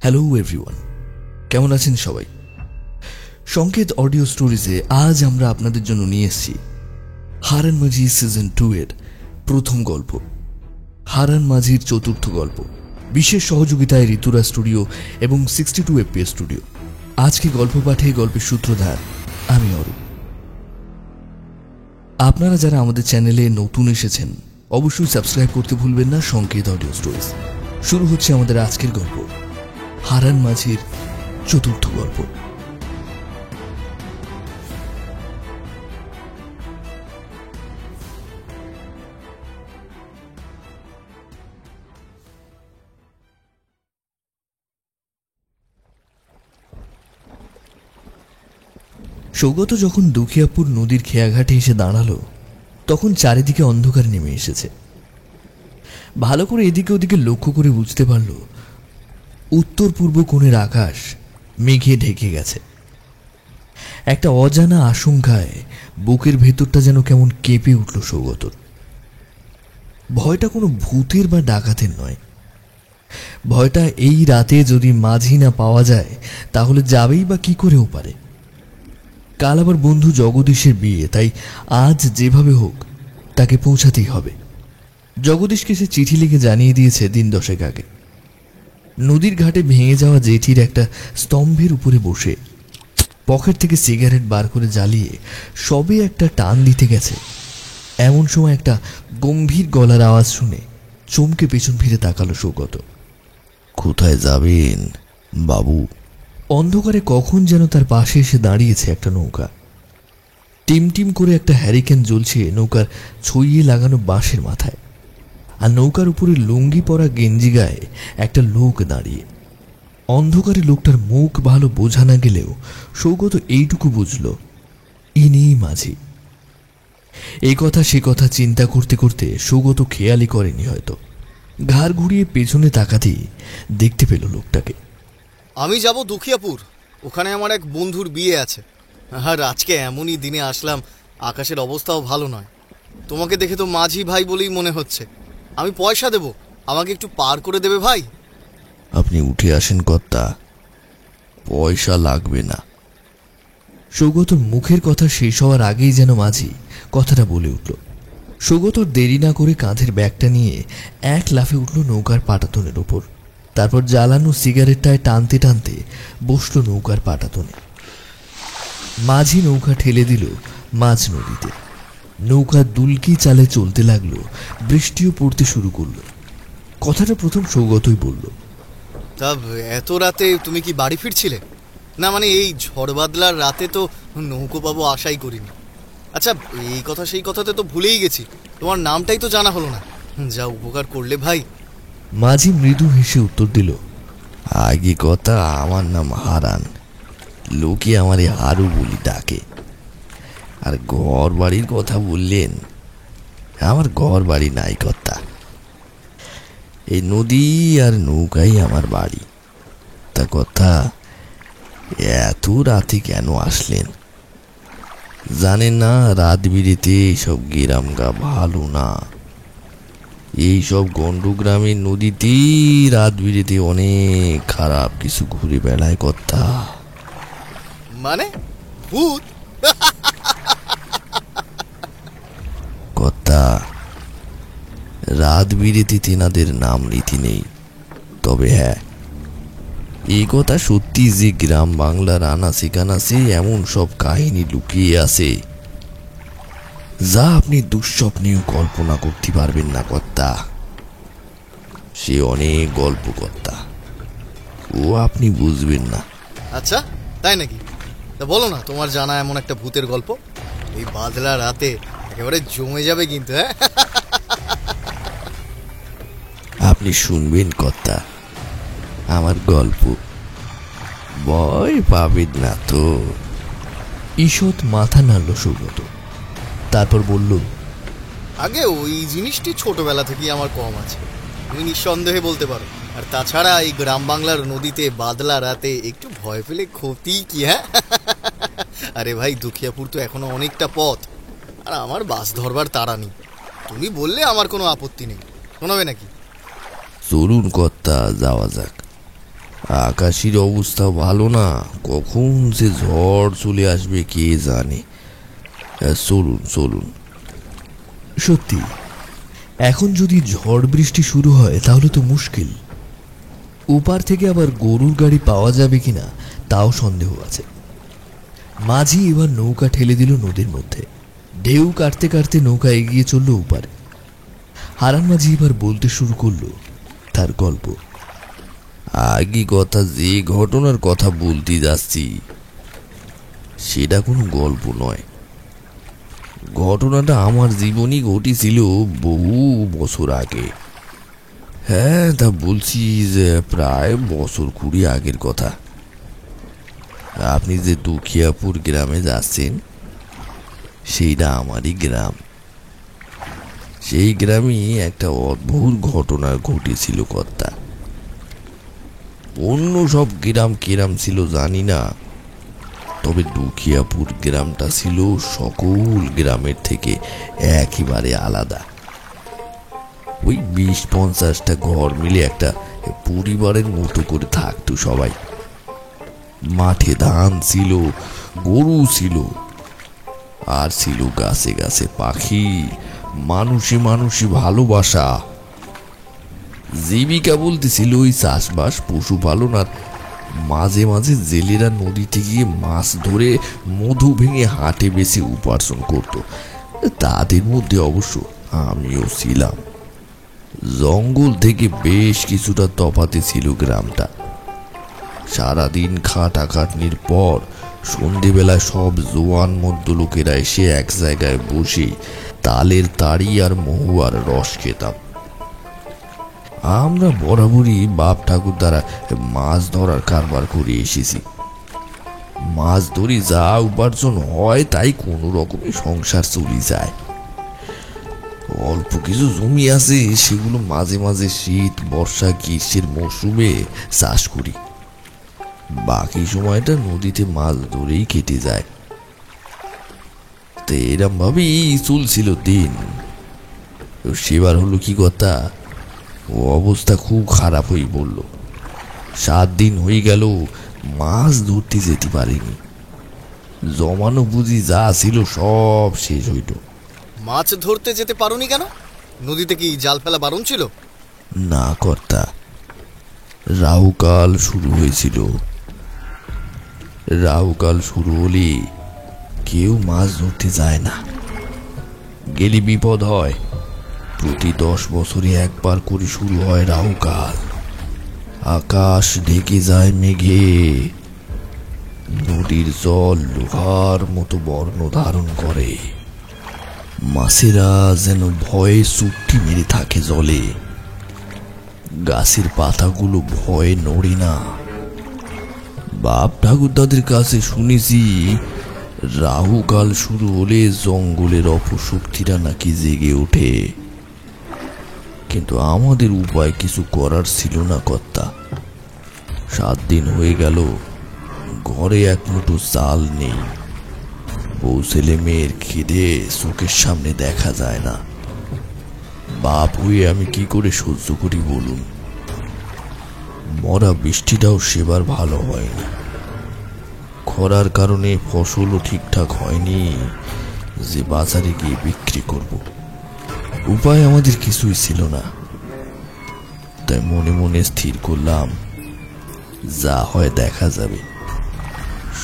Hello everyone, কেমন আছেন সবাই? সংকেত অডিও স্টোরিজে আজ আমরা আপনাদের জন্য নিয়ে এসেছি হারান মাঝি সিজন 2 এর প্রথম গল্প, হারান মাঝির চতুর্থ গল্প। বিশেষ সহযোগিতায় ঋতুরা স্টুডিও এবং 62 FPS স্টুডিও। আজকে গল্প পাঠে গল্পের সূত্রধার আমি অরূপ। আপনারা যারা আমাদের চ্যানেলে নতুন এসেছেন অবশ্যই সাবস্ক্রাইব করতে ভুলবেন না। সংকেত অডিও স্টোরিজ শুরু হচ্ছে আমাদের আজকের গল্প, হারান মাঝির চতুর্থ গল্প। সৌগত যখন দুখিয়াপুর নদীর খেয়াঘাটে এসে দাঁড়ালো তখন চারিদিকে অন্ধকার নেমে এসেছে। ভালো করে এদিকে ওদিকে লক্ষ্য করে বুঝতে পারল উত্তর পূর্ব কোণের আকাশ মেঘে ঢেকে গেছে। একটা অজানা আশঙ্কায় বুকের ভেতরটা যেন কেমন কেঁপে উঠল সৌগতর। ভয়টা কোনো ভূতের বা ডাকাতের নয়, ভয়টা এই রাতে যদি মাঝি না পাওয়া যায় তাহলে যাবেই বা কি করেও পারে। কাল আবার বন্ধু জগদীশের বিয়ে, তাই আজ যেভাবে হোক তাকে পৌঁছাতেই হবে। জগদীশকে সে চিঠি লিখে জানিয়ে দিয়েছে দিন 10 আগে। নদীর ঘাটে ভেঙে যাওয়া জেটির একটা স্তম্ভের উপরে বসে পকেট থেকে সিগারেট বার করে জ্বালিয়ে সবে একটা টান দিতে গেছে, এমন সময় একটা গম্ভীর গলার আওয়াজ শুনে চমকে পেছন ফিরে তাকালো সৌগত। কোথায় যাবেন বাবু? অন্ধকারে কখন যেন তার পাশে এসে দাঁড়িয়েছে একটা নৌকা। টিম টিম করে একটা হ্যারিকেন জ্বলছে নৌকার ছইয়ে লাগানো বাঁশের মাথায়, আর নৌকার উপরে লুঙ্গি পরা গেঞ্জি গায়ে একটা লোক দাঁড়িয়ে। অন্ধকারে লোকটার মুখ ভালো বোঝা না গেলেও সৌগত এইটুকু বুঝল ইনিই মাঝি। এই কথা সে কথা চিন্তা করতে করতে সৌগত খেয়ালই করেনি, হয়তো ঘাড় ঘুরিয়ে পেছনে তাকাতেই দেখতে পেল লোকটাকে। আমি যাব দুখিয়াপুর, ওখানে আমার এক বন্ধুর বিয়ে আছে। আর আজকে এমনই দিনে আসলাম, আকাশের অবস্থাও ভালো নয়। তোমাকে দেখে তো মাঝি ভাই বলেই মনে হচ্ছে। আমি পয়সা দেব, আমাকে একটু পার করে দেবে ভাই? আপনি উঠে আসেন কর্তা, পয়সা লাগবে না। সৌগতর মুখের কথা শেষ হওয়ার আগেই যেন মাঝি কথাটা বলে উঠল। সৌগতর দেরি না করে কাঁধের ব্যাগটা নিয়ে এক লাফে উঠল নৌকার পাটাতনের ওপর। তারপর জ্বালানো সিগারেটটায় টানতে টানতে বসল নৌকার পাটাতনে। মাঝি নৌকা ঠেলে দিল মাঝ নদীতে। নৌকা দুলকি চালে চলতে লাগলো, বৃষ্টিও পড়তে শুরু করলো। কথাটা প্রথম সৌগতই বলল। তা এত রাতে তুমি কি বাড়ি ফিরছিলে? না মানে এই ঝড় বাদলার রাতে তো নৌকো পাবো আশাই করিনি। আচ্ছা, এই কথা সেই কথাতে তো ভুলেই গেছি, তোমার নামটাই তো জানা হলো না। যা উপকার করলে ভাই। মাঝি মৃদু হেসে উত্তর দিল, আগে কথা আমার নাম হারান, লোকে আমারে হারু বলি ডাকে। আর ঘর বাড়ির কথা বললেন, আমার ঘর বাড়ি নাই কর্তা, এই নদী আর নৌকাই আমার বাড়ি। তা কথা এত রাতে কেন আসলেন? জানেন না রাত বিরেতে এইসব গ্রামগা ভালো না। এইসব গন্ডগ্রামের নদীতেই রাত বিরেতে অনেক খারাপ কিছু ঘুরে বেড়ায় কর্তা। মানে ভূত? কর্তা, রাত বিরেতে তেনাদের নাম রীতি নেই, তবে হ্যাঁ এই কথা সত্যি যে গ্রাম বাংলার আনাচে কানাচে এমন সব কাহিনী লুকিয়ে আছে যা আপনি দুঃস্বপ্নেও কল্পনা করতে পারবেন না কর্তা। সে অনেক গল্প কর্তা, ও আপনি বুঝবেন না। আচ্ছা তাই নাকি? তা বলো না তোমার জানা এমন একটা ভূতের গল্প। এই বাদলা রাতে একেবারে জমে যাবে কিন্তু। হ্যাঁ, আপনি শুনবেন কর্তা আমার গল্প, ভয় পাবেন না তো। ঈষৎ মাথা নাড়ল সৌগত, তারপর বলল, আগে ওই জিনিসটি ছোটবেলা থেকেই আমার কম আছে, তুমি নিঃসন্দেহে বলতে পারো। আর তাছাড়া এই গ্রাম বাংলার নদীতে বাদলা রাতে একটু ভয় পেলে ক্ষতি কি? হ্যাঁ, আরে ভাই দুখিয়াপুর তো এখনো অনেকটা পথ, আর আমার বাস ধরবার তাড়া নেই। তুমি বললে আমার কোনো আপত্তি নেই, শোনাবে নাকি? চলুন কর্তা যাওয়া যাক। আকাশের অবস্থা ভালো না, কখন যে ঝড় চলে আসবে কে জানে। চলুন চলুন। সত্যি, এখন যদি ঝড় বৃষ্টি শুরু হয় তাহলে তো মুশকিল। ওপার থেকে আবার গরুর গাড়ি পাওয়া যাবে কিনা তাও সন্দেহ আছে। মাঝি এবার নৌকা ঠেলে দিল নদীর মধ্যে। ঢেউ কাটতে কাটতে নৌকা এগিয়ে চলল ওপারে। হারান মাঝি এবার বলতে শুরু করলো তার গল্প। আগে কথা, যে ঘটনার কথা বলতে যাচ্ছি সেটা কোনো গল্প নয়। ঘটনাটা আমার জীবনই ঘটেছিল বহু বছর আগে। হ্যাঁ, তা বলছি যে প্রায় বছর 20 আগের কথা। আপনি যে দুখিয়াপুর গ্রামে যাচ্ছেন সেইটা আমারই গ্রাম। সেই গ্রামে একটা অদ্ভুত ঘটনা ঘটেছিল কর্তা। অন্য সব গ্রাম কিরাম ছিল জানি না, তবে দুখিয়াপুর গ্রামটা ছিল সকল গ্রামের থেকে একেবারে আলাদা। ওই 20-50টা ঘর মিলে একটা পরিবারের মতো করে থাকতো সবাই। মাঠে ধান ছিল, গরু ছিল, আর ছিল গাছে গাছে পাখি, মানুষে মানুষে ভালোবাসা। জীবিকা বলতে ছিল ওই চাষবাস, পশুপালন, আর মাঝে মাঝে জেলেরা নদীতে গিয়ে মাছ ধরে মধু ভেঙে হাটে বেশি উপার্জন করত। তাদের মধ্যে অবশ্য আমিও ছিলাম। জঙ্গল থেকে বেশ কিছুটা তফাতে ছিল গ্রামটা। সারাদিন খাটাখাটনির পর সন্ধেবেলায় সব জোয়ান মধ্য লোকেরা এসে এক জায়গায় বসে তালের তাড়ি আর মহুয়ার রস খেতাম। আমরা বরাবরই বাপ ঠাকুর দ্বারা মাছ ধরার কারবার করে এসেছি। মাছ ধরি যা উপার্জন হয় তাই কোনো রকমে সংসার চলে যায়। অল্প কিছু জমি আছে, সেগুলো মাঝে মাঝে শীত, বর্ষা, গ্রীষ্মের মৌসুমে চাষ করি। বাকি সময়টা নদীতে মাছ ধরেই কেটে যায়। তো এরম ভাবেই চলছিল দিন। সেবার হলো কি কথা, ও অবস্থা খুব খারাপ হয়ে পড়ল। 7 দিন হয়ে গেল মাছ ধরতে যেতে পারিনি। জমানো পুঁজি যা ছিল সব শেষ হইল। মাছ ধরতে যেতে পারোনি কেন? নদীতে কি জাল ফেলা বারণ ছিল? না কর্তা, রাহুকাল শুরু হয়েছিল। রাহুকাল শুরু হলে কেউ মাছ ধরতে যায় না, গেলে বিপদ হয়। প্রতি 10 বছরে একবার করে শুরু হয় রাহুকাল। আকাশ ঢেকে যায় মেঘে, নদীর জল লোহার মতো বর্ণ ধারণ করে। মাছেরা যেন ভয়ে চুপটি মেরে থাকে জলে। গাছের পাতাগুলো ভয়ে নড়ে না। বাপ ঠাকুর দাদের কাছে শুনেছি রাহুকাল শুরু হলে জঙ্গলের অপশক্তিরা নাকি জেগে ওঠে। কিন্তু আমাদের উপায় কিছু করার ছিল না কর্তা। 7 দিন হয়ে গেল, ঘরে এক মুঠো চাল নেই। বউ ছেলে মেয়ের খিদে চোখের সামনে দেখা যায় না। বাপ হয়ে আমি কি করে সহ্য করি বলুন? মরা বৃষ্টিটাও সেবার ভালো হয়নি। খরার কারণে ফসলও ঠিকঠাক হয়নি যে বাজারে গিয়ে বিক্রি করব। উপায় আমাদের কিছুই ছিল না। তাই মনে মনে স্থির করলাম, যা হয় দেখা যাবে।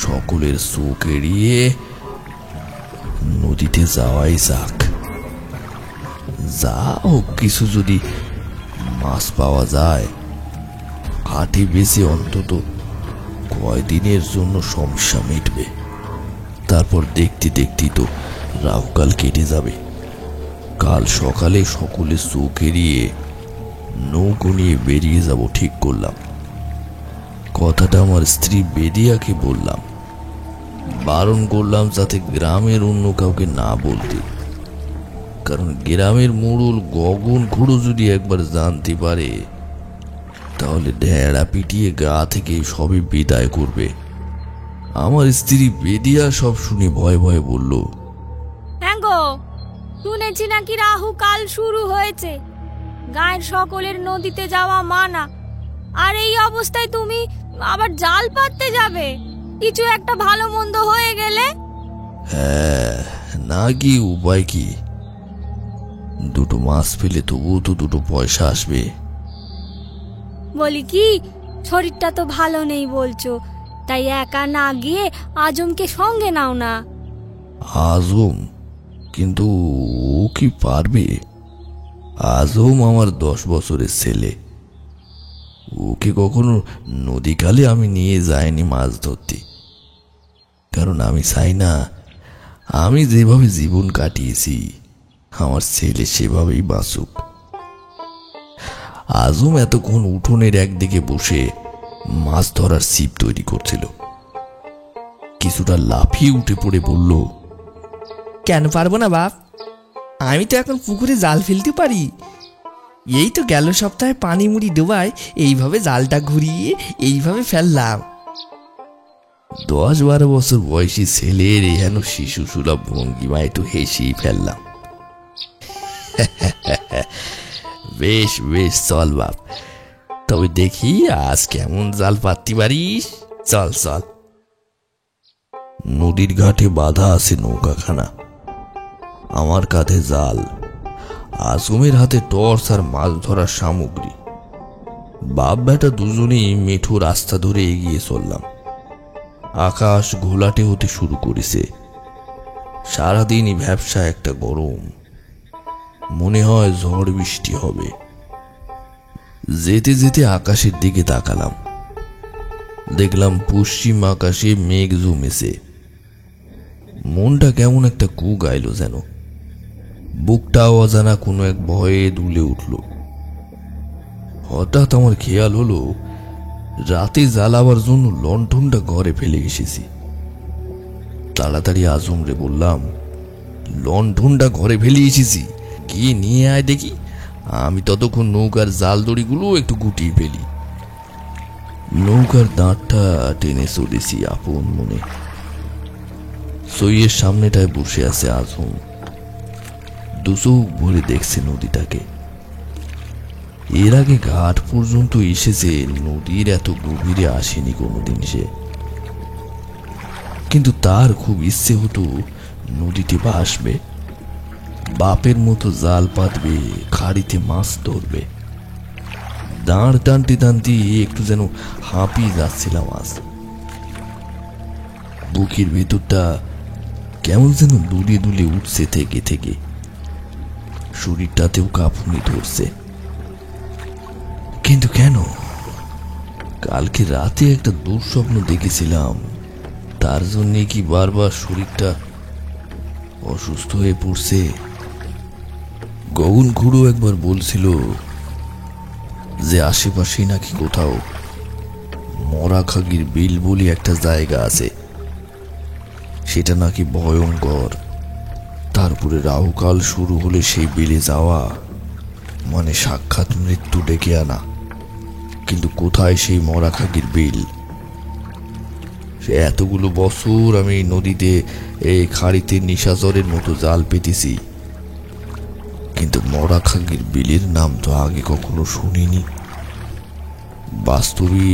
সকলের চোখ এড়িয়ে নদীতে যাওয়াই যাক। যা হোক কিছু যদি মাছ পাওয়া যায়, হাটে বেশি অন্তত কয়দিনের জন্য সমস্যা মিটবে। তারপর দেখতে দেখতেই তো রাহুকাল কেটে যাবে। কাল সকালে সকলে চোখ এড়িয়ে নৌকো নিয়ে বেরিয়ে যাব ঠিক করলাম। কথাটা আমার স্ত্রী বেদিয়াকে বললাম। বারণ করলাম যাতে গ্রামের অন্য কাউকে না বলতে, কারণ গ্রামের মোড়ল গগন খুঁড়ো যদি একবার জানতে পারে তাহলে ঢেড়া পিটিয়ে গা থেকে সবই বিদায় করবে। আমার স্ত্রী বেদিয়া সব শুনে ভয়ে ভয়ে বলল, হ্যাঁ গো, শুনেছি নাকি রাহু কাল শুরু হয়েছে। গায়ের সকলের নদীতে যাওয়া মানা। আর এই অবস্থায় তুমি আবার জাল পাততে যাবে? কিছু একটা ভালো মন্দ হয়ে গেলে? হ্যাঁ, না কি উপায় কি? দুটো মাছ পেলে তবুও তো দুটো পয়সা আসবে। বলি কি, শরীরটা তো ভালো নেই বলছো, তাই একা না গিয়ে আজমকে সঙ্গে নাও না। আজম? কিন্তু ও কি পারবে? আজম আমার 10 বছরের ছেলে। ওকে কখনো নদীকালে আমি নিয়ে যাইনি মাছ ধরতে, কারণ আমি চাই না আমি যেভাবে জীবন কাটিয়েছি আমার ছেলে সেভাবেই বাঁচুক। আজম এতক্ষণ উঠোনের একদিকে বসে মাছ ধরার ছিপ তৈরি করছিল। কিছুটা লাফিয়ে উঠে পড়ে বলল, কেন পারবো না বাপ? আমি তো এখন পুকুরে জাল ফেলতে পারি। এই তো গেল সপ্তাহে পানি মুড়ি ডোবায় এইভাবে জালটা ঘুরিয়ে এইভাবে ফেললাম। 10-12 বছর বয়সী ছেলের এহেন শিশু সুলভ ভঙ্গিমায় একটু হেসেই ফেললাম। বেশ বেশ, চল বাপ, তবে দেখি আজ কেমন জাল পাততে পারিস। চল চল। নদীর ঘাটে বাঁধা আছে নৌকাখানা, আমার কাঁধে জাল, আজমের হাতে টর্চ আর মাছ ধরার সামগ্রী। বাপ বেটা দুজনেই মেঠো রাস্তা ধরে এগিয়ে চললাম। আকাশ ঘোলাটে হতে শুরু করেছে। সারাদিনই ব্যবসা একটা গরম, মনে হয় ঝড় বৃষ্টি হবে। যেতে যেতে আকাশের দিকে তাকালাম, দেখলাম পশ্চিম আকাশে মেঘ জমেছে। মনটা কেমন একটা কু গাইল যেন, বুকটা অজানা কোনো এক ভয়ে দুলে উঠল। হঠাৎ আমার খেয়াল হলো রাতে জ্বালাবার জন্য লণ্ঠনটা ঘরে ফেলে এসেছি। তাড়াতাড়ি আজমরে বললাম, লণ্ঠনটা ঘরে ফেলে এসেছি, গিয়ে নিয়ে আয় দেখি। আমি ততক্ষণ নৌকার জাল দড়িগুলো একটু গুটিয়ে ফেলি। নৌকার দাঁড়টা টেনে চলেছি আপন মনে। সইয়ের সামনেটায় বসে আছে আজম, দুচোখ ভরে দেখছে নদীটাকে। এর আগে ঘাট পর্যন্ত এসেছে, নদীর এত গভীরে আসেনি কোনোদিন সে। কিন্তু তার খুব ইচ্ছে হতো নদীতে ভাসবে, বাপের মতো জাল পাতবে, খাড়িতে মাছ ধরবে। দাঁড় টানতে টানতে একটু যেন হাঁপিয়ে যাচ্ছিলাম আজ। বুকের ভেতরটা কেমন যেন দুলে দুলে উঠছে থেকে থেকে, শরীরটাতেও কাঁপুনি ধরছে। কিন্তু কেন? কালকে রাতে একটা দুঃস্বপ্ন দেখেছিলাম, তার জন্যে কি বারবার শরীরটা অসুস্থ হয়ে পড়ছে? গগন খুড়ো একবার বলছিল যে আশেপাশে নাকি কোথাও মরাখাগির বিল বলে একটা জায়গা আছে, সেটা নাকি ভয়ঙ্কর। তারপরে রাহুকাল শুরু হলে সেই বিলে যাওয়া মানে সাক্ষাৎ মৃত্যু ডেকে আনা। কিন্তু কোথায় সেই মরাখাগির বিল? সে এতগুলো বছর আমি নদীতে এই খাড়িতে নিশাচরের মতো জাল পেতেছি, কিন্তু মরাখাগির বিলের নাম তো আগে কখনো শুনিনি। বাস্তবে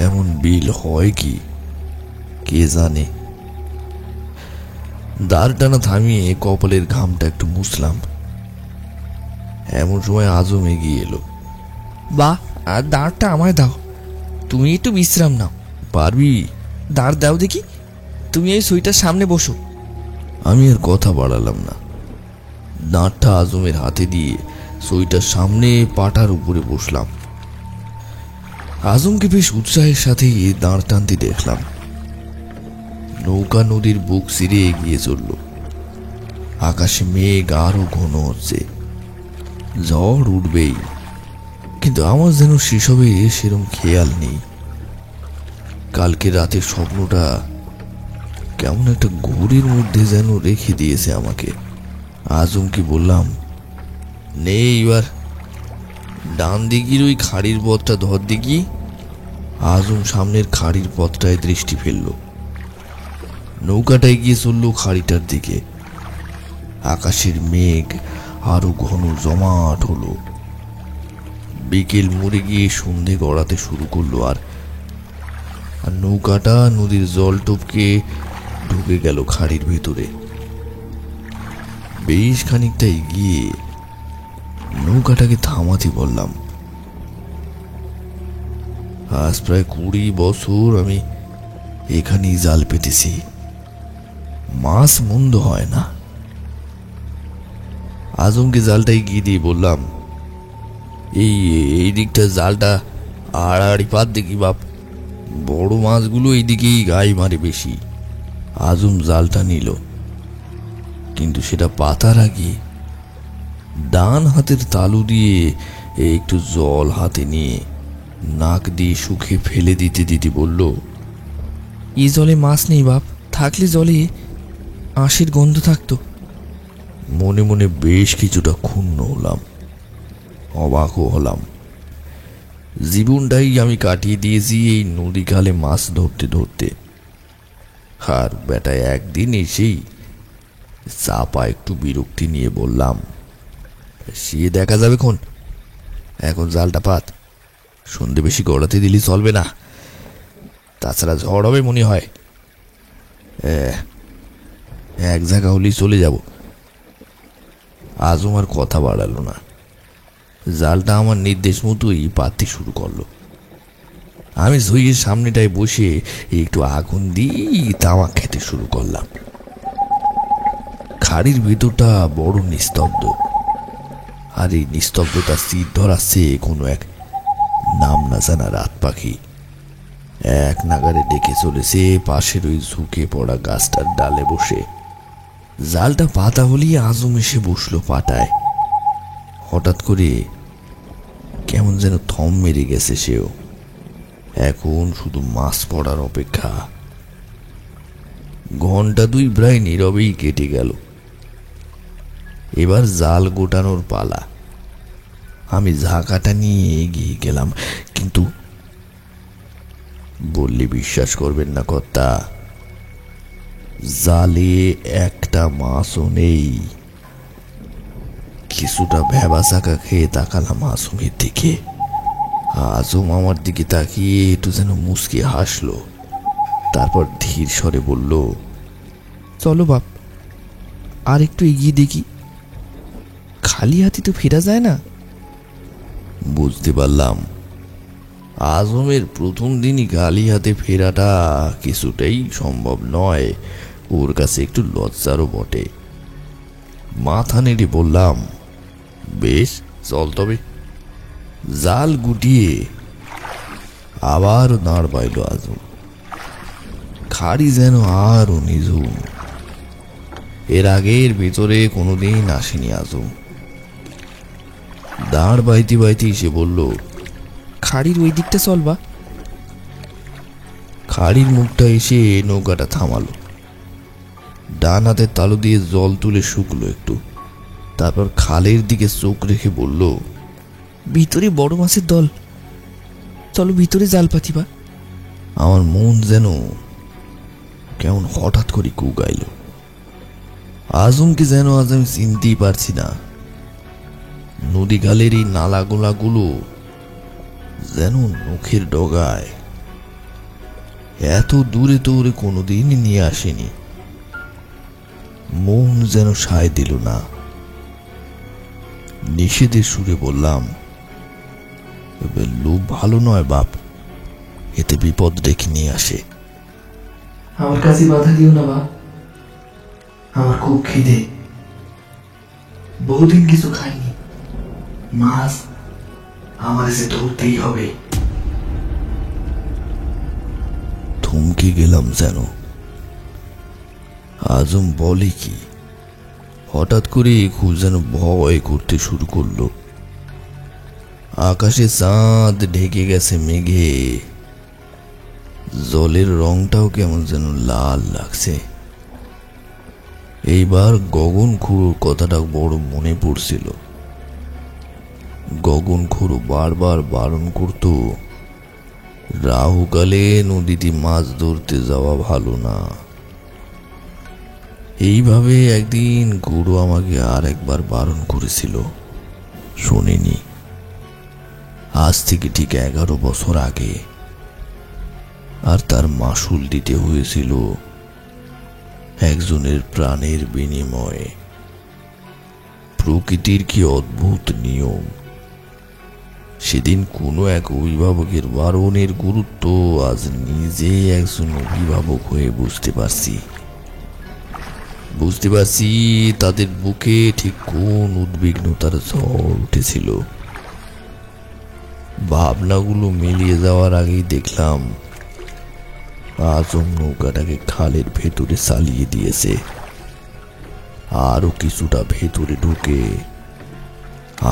এমন বিল হয় কি কে জানে। দাঁড় টানা থামিয়ে কপালের ঘামটা একটু মুছলাম। এমন সময় আজম এগিয়ে এলো। বাহ, আর দাঁড়টা আমায় দাও, তুমি একটু বিশ্রাম নাও। পারবি? দাঁড় দাও দেখি, তুমি এই সুইটার সামনে বসো। আমি আর কথা বাড়ালাম না, দাঁড়টা আজমের হাতে দিয়ে সইটার সামনে পাটার উপরে বসলাম। আজমকে বেশ উৎসাহের সাথে দাঁড় টানতে দেখলাম। নৌকা নদীর বুক চিরে এগিয়ে চলল। আকাশে মেঘ আরো ঘন হচ্ছে, ঝড় উঠবেই, কিন্তু আমার যেন সেসবে সেরম খেয়াল নেই। কালকে রাতের স্বপ্নটা কেমন একটা ঘোরের মধ্যে যেন রেখে দিয়েছে আমাকে। আজমকে বললাম, নেই এবার ডান দিকির ওই খাড়ির পথটা ধর দিকি। আজম সামনের খাড়ির পথটায় দৃষ্টি ফেলল। নৌকাটা এগিয়ে চলল খাড়িটার দিকে। আকাশের মেঘ আরো ঘন জমাট হলো, বিকেল মুড়ে গিয়ে সন্ধে গড়াতে শুরু করলো, আর নৌকাটা নদীর জল টপকে ঢুকে গেল খাড়ির ভেতরে। বেশ খানিকটা এগিয়ে নৌকাটাকে থামাতে বললাম। আজ প্রায় 20 বছর আমি এখানেই জাল পেতেছি, মাছ মন্দ হয় না। আজমকে জালটা এগিয়ে দিয়ে বললাম, এই দিকটা জালটা আড়াআড়ি পাত দেখি বাপ, বড় মাছগুলো এইদিকেই গায়ে মারে বেশি। আজম জালটা নিল, কিন্তু সেটা পাতার আগে ডান হাতের তালু দিয়ে একটু জল হাতে নিয়ে নাক দিয়ে শুকে ফেলে দিতে দিতে বলল, এই জলে মাছ নেই বাপ, থাকলে জলে আঁশের গন্ধ থাকতো। মনে মনে বেশ কিছুটা ক্ষুণ্ণ হলাম, অবাকও হলাম। জীবনটাই আমি কাটিয়ে দিয়েছি এই নদী খালে মাছ ধরতে ধরতে। আর বেটা একদিন এসেই চাপা একটু বিরক্তি নিয়ে বললাম, সে দেখা যাবে খন, এখন জালটা পাত, সন্ধে বেশি গড়াতে দিলে চলবে না, তাছাড়া ঝড় হবে মনে হয়। এক জায়গা হলেই চলে যাব। আজও আর কথা বাড়ালো না, জালটা আমার নির্দেশ মতোই পাততে শুরু করলো। আমি ঝুঁইয়ের সামনেটায় বসে একটু আগুন দিয়ে তামাক খেতে শুরু করলাম। খাড়ির ভেতরটা বড় নিস্তব্ধ, আর এই নিস্তব্ধতা স্থির ধরাচ্ছে কোনো এক নাম না জানা রাত পাখি এক নাগারে ডেকে চলেছে পাশের ওই ঝুঁকে পড়া গাছটার ডালে বসে। জালটা পাতা হলেই আজম এসে বসলো পাটায়। হঠাৎ করে কেমন যেন থম মেরে গেছে সেও, এখন শুধু মাছ পড়ার অপেক্ষা। ঘন্টা 2 প্রায় নীরবেই কেটে গেল। এবার জাল গোটানোর পালা। আমি ঝাঁকাটা নিয়ে এগিয়ে গেলাম, কিন্তু বললে বিশ্বাস করবেন না কর্তা, জালে একটা মাছও নেই। কিছুটা ভ্যাবাচাকা খেয়ে তাকালাম আজমের দিকে। আজম আমার দিকে তাকিয়ে একটু যেন মুচকে হাসলো, তারপর ধীর স্বরে বলল, চলো বাপ, আর একটু এগিয়ে দেখি, খালি হাতে তো ফেরা যায় না। বুঝতে পারলাম আজমের প্রথম দিনই খালি হাতে ফেরাটা কিছুটাই সম্ভব নয়, ওর কাছে একটু লজ্জারও বটে। মাথা নেড়ে বললাম, বেশ চল তবে। জাল গুটিয়ে আবার দাঁড় পাইল আজম। খাড়ি যেন আরো নিঝুম, এর আগের ভেতরে কোনোদিন আসেনি আজম। দাঁড় বাইতে বাইতে এসে বলল, খাড়ির ওই দিকটা চলবা। খাড়ির মুখটা এসে নৌকাটা থামালো, ডান হাতের তালু দিয়ে জল তুলে শুকলো একটু, তারপর খালের দিকে চোখ রেখে বলল, ভিতরে বড় মাছের দল, চলো ভিতরে জাল পাতিবা। আমার মন যেন কেমন হঠাৎ করে কুগাইল। আজমকে যেন আজ আমি চিনতেই পারছি না। নদী খালের এই নালাগোলাগুলো যেন নখের ডগায়, এত দূরে তো ওরে কোনোদিনই নিয়ে আসেনি। মন যেন সায় দিল না। নিষেধের সুরে বললাম, লোভ ভালো নয় বাপ, এতে বিপদ ডেকে নিয়ে আসে। আমার কাছে বাধা দিও না বাপ, আমার খুব খিদে, বহুদিন কিছু খাইনি, মাছ আমার এসে ধরতেই হবে। থমকে গেলাম যেন। আজম বলে কি, হঠাৎ করে খুব যেন ভয় করতে শুরু করলো। আকাশে চাঁদ ঢেকে গেছে মেঘে, জলের রংটাও কেমন যেন লাল লাগছে। এইবার গগন খুঁড়োর কথাটা বড় মনে পড়ছিল। গগন খুঁড়ো বারবার বারণ করত, রাহুকালে নদীতে মাছ ধরতে যাওয়া ভালো না। এইভাবে একদিন গুরু আমাকে আর একবার বারণ করেছিল, শুনিনি। আজ থেকে ঠিক 11 বছর আগে। আর তার মাসুল দিতে হয়েছিল একজনের প্রাণের বিনিময়ে। প্রকৃতির কি অদ্ভুত নিয়ম! সেদিন কোনো এক অভিভাবকের বারণের গুরুত্ব আজ নিজে একজন অভিভাবক হয়ে বুঝতে পারছি। তাদের বুকে ঠিক কোন উদ্বিগ্নতার ঝড় উঠেছিল। ভাবনাগুলো মিলিয়ে যাওয়ার আগেই দেখলাম আজম নৌকাটাকে খালের ভেতরে চালিয়ে দিয়েছে। আরো কিছুটা ভেতরে ঢুকে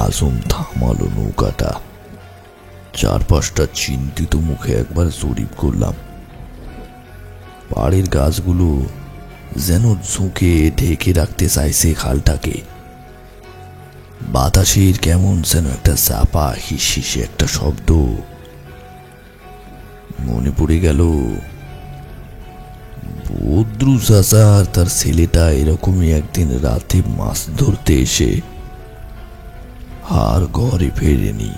আজম থামালো নৌকাটা। চারপাশটা চিন্তিত মুখে একবার জরিপ করলাম। পাড়ের গাছগুলো যেন ঝুঁকে ঢেকে রাখতে চাইছে খালটাকে। বাতাসের কেমন যেন একটা চাপা হিসিসে একটা শব্দ। মনে পড়ে গেল বদ্রু চাচা আর তার ছেলেটা এরকমই একদিন রাতে মাছ ধরতে এসে আর ঘরে ফেরেনি।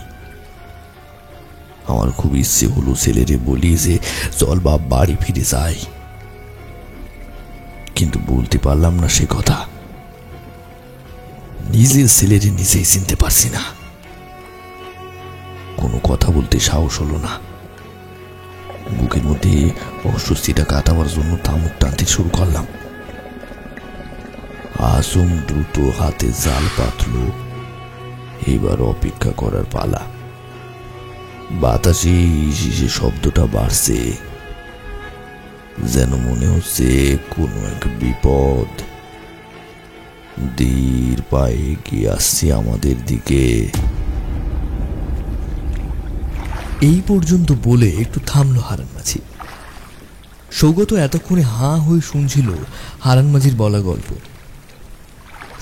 আমার খুব ইচ্ছে হলো ছেলেরে বলি যে চল বাপ বাড়ি ফিরে যাই, কিন্তু বলতে পারলাম না সে কথা। নিজের ছেলেরে নিজেই চিনতে পারছি না। কোনো কথা বলতে সাহস হলো না। বুকের মধ্যে অস্বস্তিটা কাটাবার জন্য তামুক টানতে শুরু করলাম। আজম দ্রুত হাতে জাল পাতল। এবার অপেক্ষা করার পালা। বাতাসে ইসিসে শব্দটা বাড়ছে, যেন মনে হচ্ছে কোনো এক বিপদ ধীর পায়ে এগিয়ে আসছে আমাদের দিকে। এই পর্যন্ত বলে একটু থামলো হারান মাঝি। সৌগত এতক্ষণে হাঁ হয়ে শুনছিল হারান মাঝির বলা গল্প।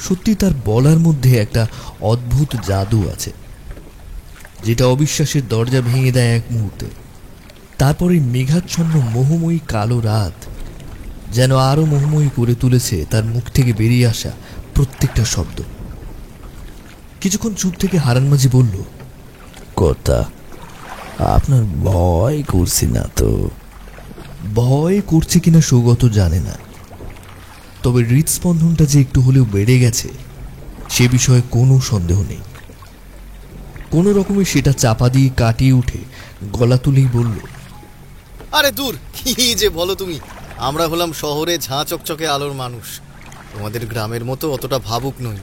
সত্যি তার বলার মধ্যে একটা অদ্ভুত জাদু আছে, যেটা অবিশ্বাসের দরজা ভেঙে দেয় এক মুহূর্তে। তারপরে মেঘাচ্ছন্ন মোহময়ী কালো রাত যেন আরো মোহময়ী করে তুলেছে তার মুখ থেকে বেরিয়ে আসা প্রত্যেকটা শব্দ। কিছুক্ষণ চুপ থেকে হারান মাঝি বলল, কর্তা, আপনার ভয় করছে না তো? ভয় করছে কিনা সৌগত জানে না, তবে হৃদস্পন্দনটা যে একটু হলেও বেড়ে গেছে সে বিষয়ে কোনো সন্দেহ নেই। কোনো রকমে সেটা চাপা দিয়ে কাটিয়ে উঠে গলা তুলেই বলল, আরে দূর, কি যে বলো তুমি! আমরা হলাম শহরে ঝাঁ চকচকে আলোর মানুষ, তোমাদের গ্রামের মতো অতটা ভাবুক নই।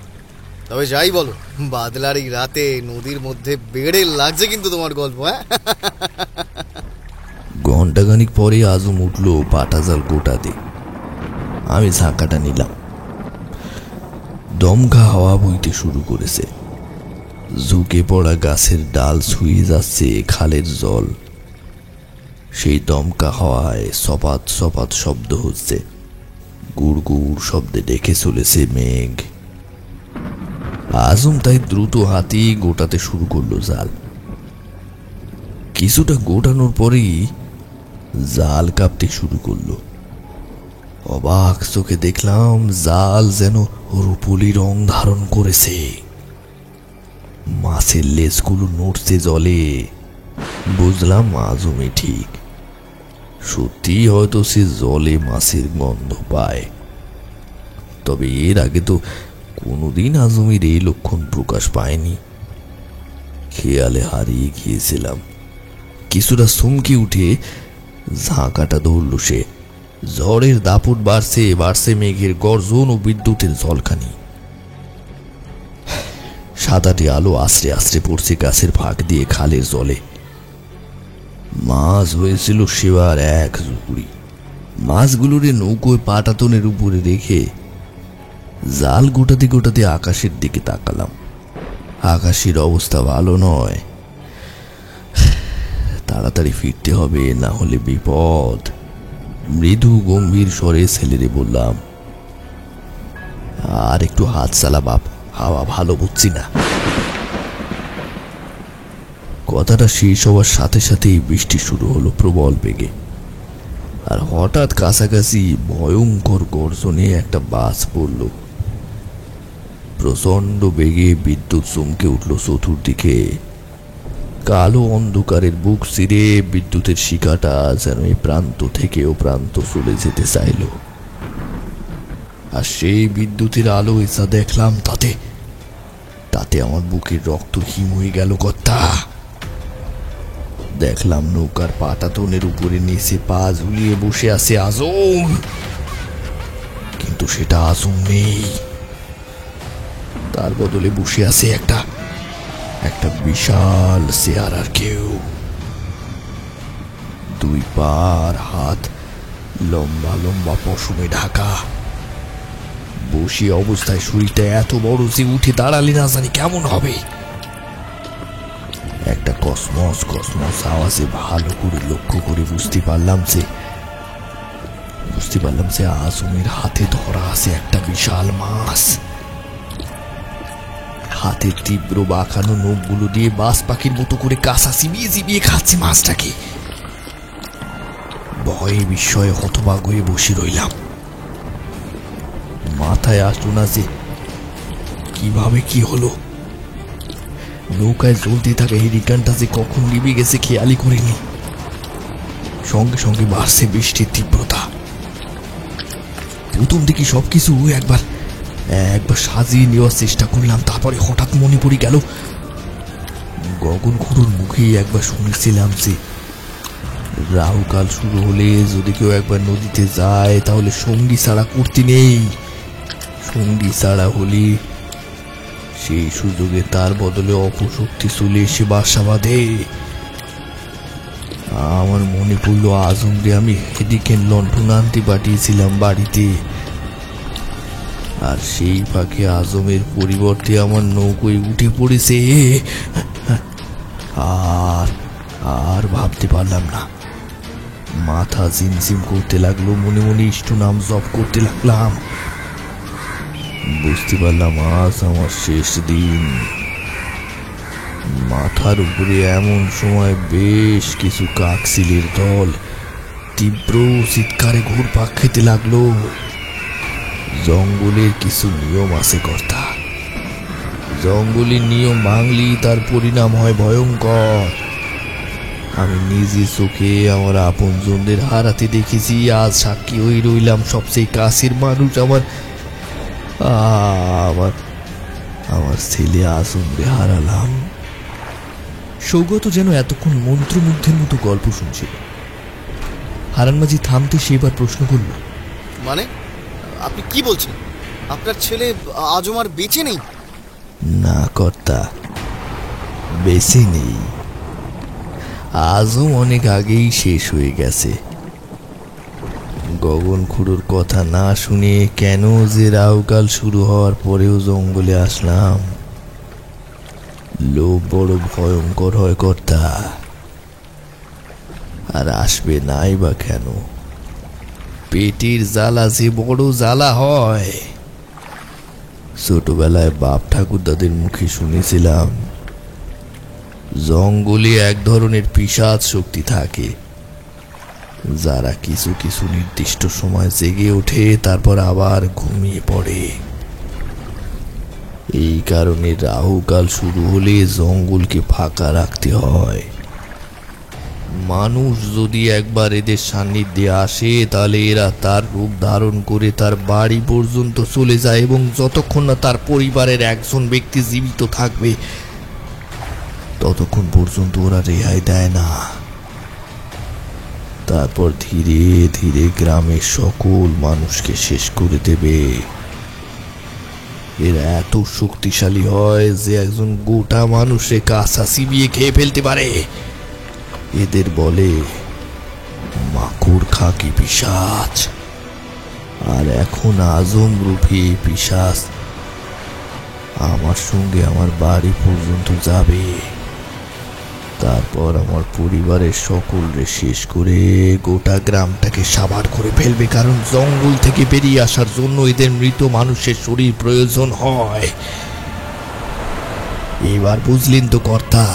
তবে যাই বলো, বাদলার এই রাতে নদীর মধ্যে বেড়ে লাগছে কিন্তু তোমার গল্প। হ্যাঁ, ঘন্টাখানিক পরে আজম উঠল পাটা জাল গোটাতে। আমি ঝাঁকাটা নিলাম। দমকা হাওয়া বইতে শুরু করেছে। ঝুঁকে পড়া গাছের ডাল ছুঁয়ে যাচ্ছে খালের জল। সেই দমকা হাওয়ায় সপাত সপাত শব্দ হচ্ছে। গুড় গুড় শব্দে ডেকে চলেছে মেঘ। আজম তাই দ্রুত হাতি গোটাতে শুরু করলো জাল। কিছুটা গোটানোর পরেই জাল কাঁপতে শুরু করলো। অবাক চোখে দেখলাম জাল যেন রূপলি রং ধারণ করেছে। মাছের লেজগুলো নড়ছে জলে। বুঝলাম আজমে ঠিক। সত্যি হয়তো সে জলে মাছের গন্ধ পায়। তবে এর আগে তো কোনোদিন আজমের এই লক্ষণ প্রকাশ পায়নি। খেয়ালে হারিয়ে গিয়েছিলাম। কিছুটা চমকে উঠে ঝাঁকাটা ধরল সে। ঝড়ের দাপট বাড়ছে বাড়ছে, মেঘের গর্জন ও বিদ্যুতের ঝলকানি। সাদাটি আলো আশ্রে আশ্রে পড়ছে গাছের ফাঁক দিয়ে খালের জলে। মাছ হয়েছিল সেবার এক ঝুড়ি। মাছগুলোরে নৌকোয় পাটাতনের উপরে রেখে জাল গোটাতে গোটাতে আকাশের দিকে তাকালাম। আকাশের অবস্থা ভালো নয়। তাড়াতাড়ি ফিরতে হবে, না হলে বিপদ। মৃদু গম্ভীর স্বরে ছেলেরে বললাম, আর একটু হাত চালা বাপ, হাওয়া ভালো বুঝছি না। কথাটা শেষ হওয়ার সাথে সাথেই বৃষ্টি শুরু হলো প্রবল বেগে। আর হঠাৎ কাছাকাছি ভয়ঙ্কর গর্জনে একটা বাজ পড়ল। প্রচন্ড বেগে বিদ্যুৎ চমকে উঠল চতুর্দিকে। কালো অন্ধকারের বুক চিরে বিদ্যুতের শিখাটা যেন এই প্রান্ত থেকে ও প্রান্ত চলে যেতে চাইল। আর সেই বিদ্যুতের আলো এসা দেখলাম, তাতে তাতে আমার বুকের রক্ত হিম হয়ে গেল কর্তা। দেখলাম নৌকার পাটাতনের উপরে নিচে পা ঝুলিয়ে বসে আছে আজম, কিন্তু সেটা আজম নেই। তার বদলে বসে আছে একটা বিশাল চেহারার কেউ। দুই পার হাত লম্বা লম্বা পশমে ঢাকা। বসে অবস্থায় শরীরটা এত বড় যে উঠে দাঁড়ালে না জানি কেমন হবে। একটা কসমস কসমস আওয়াজে ভালো করে লক্ষ্য করে বুঝতে পারলাম যে আজমের হাতে ধরা আছে একটা বিশাল মাছ। হাতের তীব্র বাঁকানো নখগুলো দিয়ে বাস পাখির মতো করে কাঁচা চিবিয়ে চিবিয়ে খাচ্ছে মাছটাকে। ভয়ে বিস্ময়ে হতবাক হয়ে বসে রইলাম। মাথায় আসলো না যে কিভাবে কি হলো। নৌকায় জ্বলতে থাকা হেরিকানটা যে কখন নিভে গেছে খেয়ালই করিনি। সঙ্গে সঙ্গে বাড়ছে বৃষ্টির তীব্রতা। প্রথম দিকে সবকিছু একবার সাজিয়ে নেওয়ার চেষ্টা করলাম, তারপরে হঠাৎ মনে পড়ে গেল গগন খুড়োর মুখেই একবার শুনেছিলাম যে রাহুকাল শুরু হলে যদি কেউ একবার নদীতে যায় তাহলে সঙ্গী ছাড়া করতে নেই। সঙ্গী ছাড়া হলে সেই সুযোগে তার বদলে অপশক্তি চলে এসে বাসা বাঁধে। আমার মনে পড়লো আজমরে আমি এদিকে লণ্ঠন আনতে পাঠিয়েছিলাম বাড়িতে, আর সেই ফাঁকে আজমের পরিবর্তে আমার নৌকোয় উঠে পড়েছে। আর ভাবতে পারলাম না। মাথা ঝিমঝিম করতে লাগলো, মনে মনে ইষ্ট নাম জপ করতে লাগলাম। বুঝতে পারলাম আজ আমার শেষ দিন। মাথার উপরে এমন সময় বেশ কিছু কাকশিলের দল তীব্র চিৎকারে ঘুরপাক খেতে লাগলো। জঙ্গলের কিছু নিয়ম আছে কর্তা, জঙ্গলের নিয়ম ভাঙলি তার পরিণাম হয় ভয়ঙ্কর। আমি নিজে চোখে আমার আপনজনদের হারাতে দেখেছি, আজ সাক্ষী হয়ে রইলাম সবচেয়ে কাছের মানুষ আমার ছেলে আজমরে হারালাম। সৌগত যেন এতক্ষণ মন্ত্রমুগ্ধের মতো গল্প শুনছিল। হারান মাঝি থামতে সেবার প্রশ্ন করল, মানে আপনি কি বলছেন? আপনার ছেলে আজম আর বেঁচে নেই? না কর্তা, বেঁচে নেই। আজম অনেক আগেই শেষ হয়ে গেছে। গগন খুড়োর কথা না শুনে কেন যে রাহুকাল শুরু হওয়ার পরেও জঙ্গলে আসলাম। লোভ বড় ভয়ঙ্কর হয় কর্তা, আর আসবে নাই বা কেন? পেটের জ্বালা যে বড় জ্বালা হয়। ছোটবেলায় বাপ ঠাকুরদাদের মুখে শুনেছিলাম জঙ্গলে এক ধরনের পিশাচ শক্তি থাকে, যারা কিছু কিছু নির্দিষ্ট সময় জেগে ওঠে তারপর আবার ঘুমিয়ে পড়ে। এই কারণে রাহুকাল শুরু হলে জঙ্গলকে ফাঁকা রাখতে হয়। মানুষ যদি একবার এদের সান্নিধ্যে আসে তাহলে এরা তার রূপ ধারণ করে তার বাড়ি পর্যন্ত চলে যায়, এবং যতক্ষণ না তার পরিবারের একজন ব্যক্তি জীবিত থাকবে ততক্ষণ পর্যন্ত ওরা রেহাই দেয় না। তারপর ধীরে ধীরে গ্রামের সকল মানুষকে শেষ করে দেবে। এরা এত শক্তিশালী হয় যে একজন গোটা মানুষে কাঁচা চিবিয়ে খেয়ে ফেলতে পারে। এদের বলে মাকড় খাকি পিশাচ। আর এখন আজম রূপী পিশাচ আমার সঙ্গে আমার বাড়ি পর্যন্ত যাবে। তারপর আমার পরিবারের সকলরে শেষ করে গোটা গ্রামটাকে সাবাড় করে ফেলবে, কারণ জঙ্গল থেকে বেরিয়ে আসার জন্য এদের মৃত মানুষের শরীর প্রয়োজন হয়। এবার বুঝলেন তো কর্তা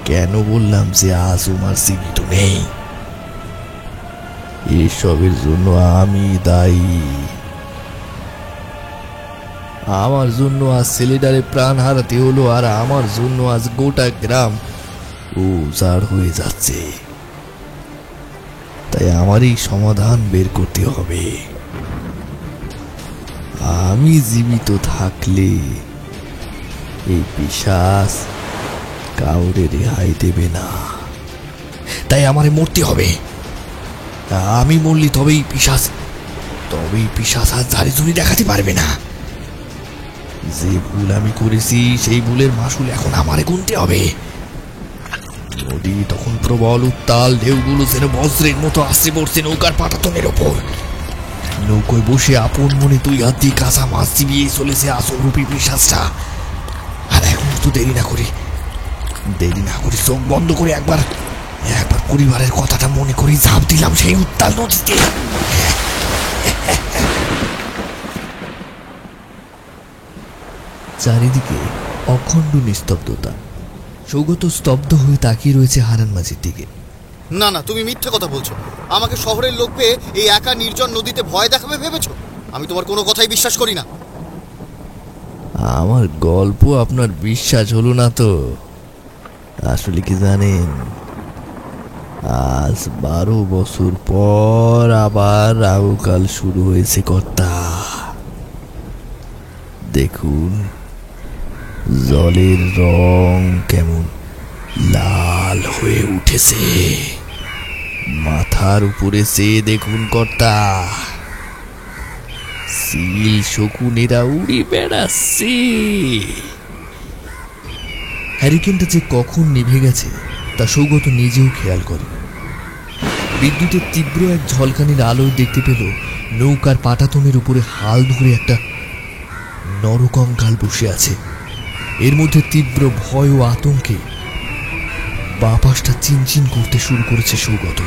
কেন বললাম যে আজম আর জীবিত নেই? এসবের জন্য আমি দায়ী। আমার জন্য আজ ছেলেটারে প্রাণ হারাতে হলো, আর আমার জন্য আজ গোটা গ্রাম উজাড় হয়ে যাচ্ছে। তাই আমারই সমাধান বের করতে হবে। আমি জীবিত থাকলে এই পিশাচ কাউরে রেহাই দেবে না, তাই আমারে মরতে হবে। আমি মরলি তবেই পিশাচ আর ঝাড়ি ঝুড়ি দেখাতে পারবে না। যে ভুল আমি করেছি সেই ভুলের মাসুল এখন আমারে গুনতে হবে। নদী তখন প্রবল উত্তাল, ঢেউগুলো যেন বজ্রের মতো আসছে পড়ছে নৌকার পাটাতনের ওপর। নৌকোয় বসে আপন মনে 2 হাত দিয়ে কাঁচা মাছ চিবিয়ে চলেছে আসল রূপী পিশাচটা। আর এখন তো দেরি না করে চোখ বন্ধ করে একবার পরিবারের কথাটা মনে করে ঝাঁপ দিলাম সেই উত্তাল নদীতে। চারিদিকে অখণ্ড নিস্তব্ধতা। সৌগত স্তব্ধ হয়ে তাকিয়ে রয়েছে হারান মাঝির দিকে। না না, তুমি মিথ্যে কথা বলছো। আমাকে শহরের লোক পেয়ে এই একা নির্জন নদীতে ভয় দেখাবে ভেবেছো? আমি তোমার কোনো কথাই বিশ্বাস করি না। আমার গল্প আপনার বিশ্বাস হলো না তো? আসলে কি জানেন, আজ 12 বছর পর আবার রাহুকাল শুরু হয়েছে কর্তা। দেখুন জলের রং কেমন লাল হয়ে উঠেছে। মাথার উপরে চেয়ে দেখুন কর্তা, সিল শকুনেরা উড়ে বেড়াচ্ছে। হ্যারিকেনটা যে কখন নিভে গেছে তা সৌগত নিজেও খেয়াল করে। বিদ্যুতের তীব্র এক ঝলকানির আলো দেখতে পেল নৌকার পাটাতনের উপরে হাল ধরে একটা নরকঙ্কাল বসে আছে। এর মধ্যে তীব্র ভয় ও আতঙ্কে বাপাসটা চিনচিন করতে শুরু করেছে সৌগত।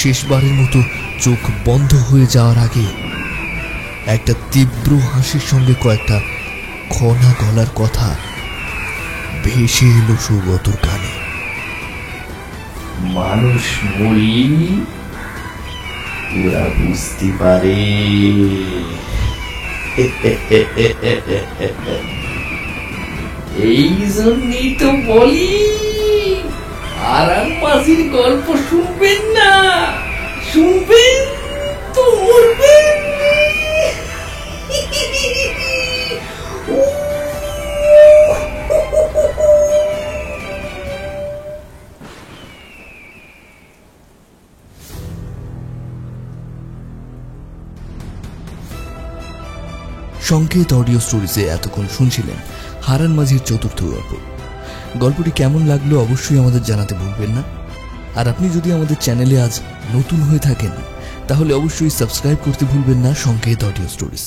শেষবারের মতো চোখ বন্ধ হয়ে যাওয়ার আগে একটা তীব্র হাসির সঙ্গে কয়েকটা খনা গলার কথা ভেসে এলো সৌগতর কানে। মানুষ মরি ওরা বুঝতে পারে। এই জন্যই তো বলি হারান মাঝির গল্প শুনবেন না, শুনবেন তো মরবেন। সংকেত অডিও স্টোরিজে এতক্ষণ শুনছিলেন হারান মাঝির 4র্থ গল্প। গল্পটি কেমন লাগলো অবশ্যই আমাদের জানাতে ভুলবেন না। আর আপনি যদি আমাদের চ্যানেলে আজ নতুন হয়ে থাকেন তাহলে অবশ্যই সাবস্ক্রাইব করতে ভুলবেন না সংকেত অডিও স্টোরিজ।